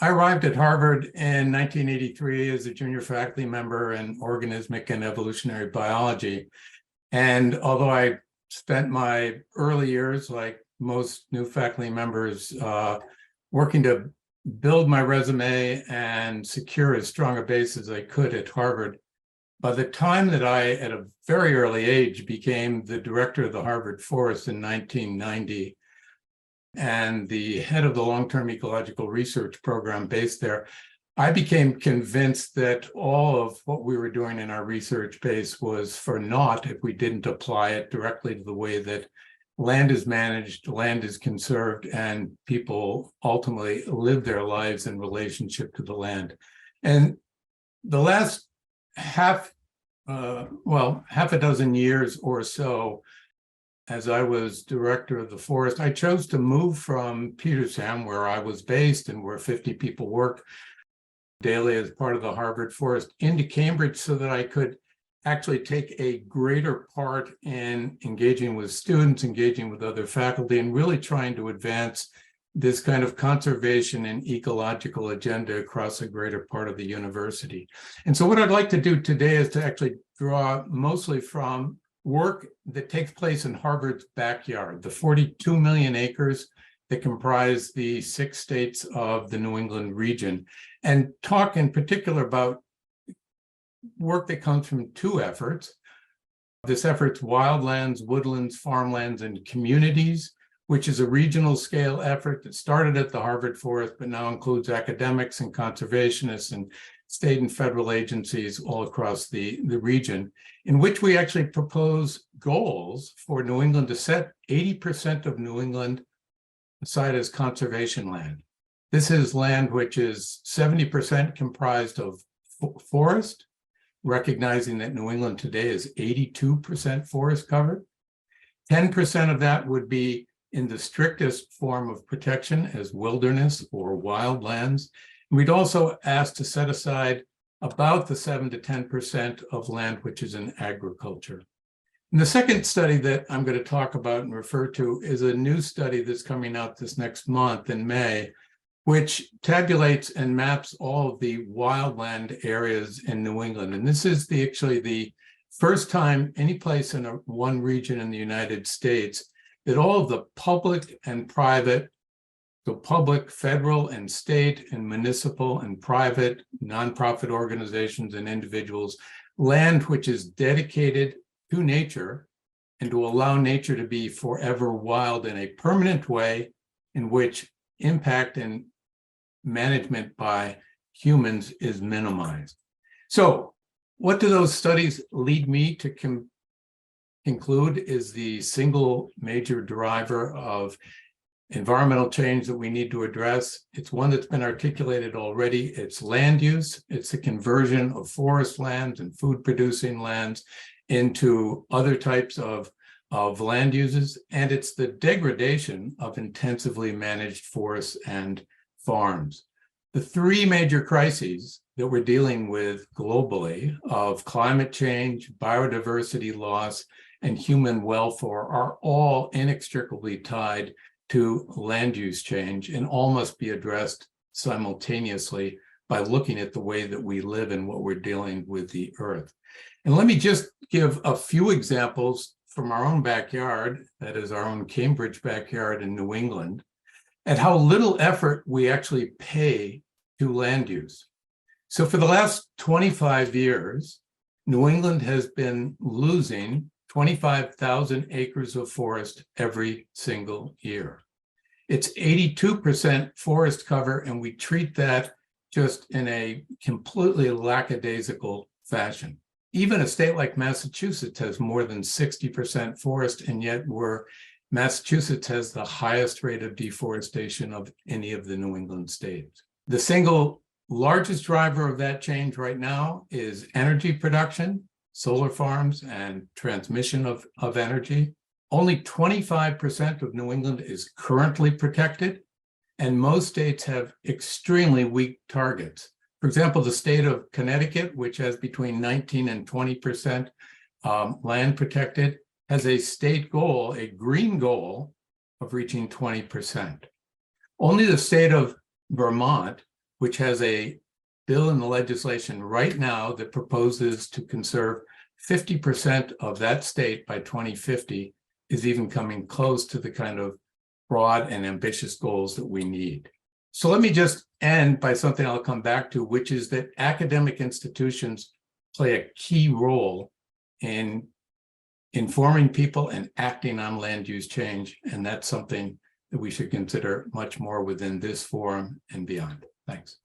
I arrived at Harvard in 1983 as a junior faculty member in organismic and evolutionary biology. And although I spent my early years, like most new faculty members, working to build my resume and secure as strong a base as I could at Harvard, by the time that I, at a very early age, became the director of the Harvard Forest in 1990, and the head of the long-term ecological research program based there, I became convinced that all of what we were doing in our research base was for naught if we didn't apply it directly to the way that land is managed, land is conserved, and people ultimately live their lives in relationship to the land. And the last half a dozen years or so, as I was director of the forest, I chose to move from Petersham, where I was based and where 50 people work daily as part of the Harvard Forest, into Cambridge so that I could actually take a greater part in engaging with students, engaging with other faculty, and really trying to advance this kind of conservation and ecological agenda across a greater part of the university. And so what I'd like to do today is to actually draw mostly from work that takes place in Harvard's backyard, the 42 million acres that comprise the 6 states of the New England region, and talk in particular about work that comes from 2 efforts. This effort's wildlands, woodlands, farmlands, and communities, which is a regional scale effort that started at the Harvard Forest, but now includes academics and conservationists and state and federal agencies all across the region, in which we actually propose goals for New England to set 80% of New England aside as conservation land. This is land which is 70% comprised of forest, recognizing that New England today is 82% forest covered. 10% of that would be in the strictest form of protection as wilderness or wildlands. We'd also ask to set aside about the 7 to 10% of land which is in agriculture. And the second study that I'm going to talk about and refer to is a new study that's coming out this next month in May, which tabulates and maps all of the wildland areas in New England. And this is actually the first time any place in one region in the United States that all of the public and private, so public, federal, and state, and municipal, and private, nonprofit organizations and individuals, land which is dedicated to nature and to allow nature to be forever wild in a permanent way in which impact and management by humans is minimized. So what do those studies lead me to conclude is the single major driver of environmental change that we need to address? It's one that's been articulated already. It's land use. It's the conversion of forest lands and food producing lands into other types of land uses. And it's the degradation of intensively managed forests and farms. The 3 major crises that we're dealing with globally of climate change, biodiversity loss, and human welfare are all inextricably tied to land use change and all must be addressed simultaneously by looking at the way that we live and what we're dealing with the earth. And let me just give a few examples from our own backyard, that is our own Cambridge backyard in New England, at how little effort we actually pay to land use. So for the last 25 years, New England has been losing 25,000 acres of forest every single year. It's 82% forest cover, and we treat that just in a completely lackadaisical fashion. Even a state like Massachusetts has more than 60% forest, and yet Massachusetts has the highest rate of deforestation of any of the New England states. The single largest driver of that change right now is energy production, solar farms, and transmission of energy. Only 25% of New England is currently protected, and most states have extremely weak targets. For example, the state of Connecticut, which has between 19 and 20% land protected, has a state goal, a green goal, of reaching 20%. Only the state of Vermont, which has a bill in the legislation right now that proposes to conserve 50% of that state by 2050, is even coming close to the kind of broad and ambitious goals that we need. So let me just end by something I'll come back to, which is that academic institutions play a key role in informing people and acting on land use change. And that's something that we should consider much more within this forum and beyond. Thanks.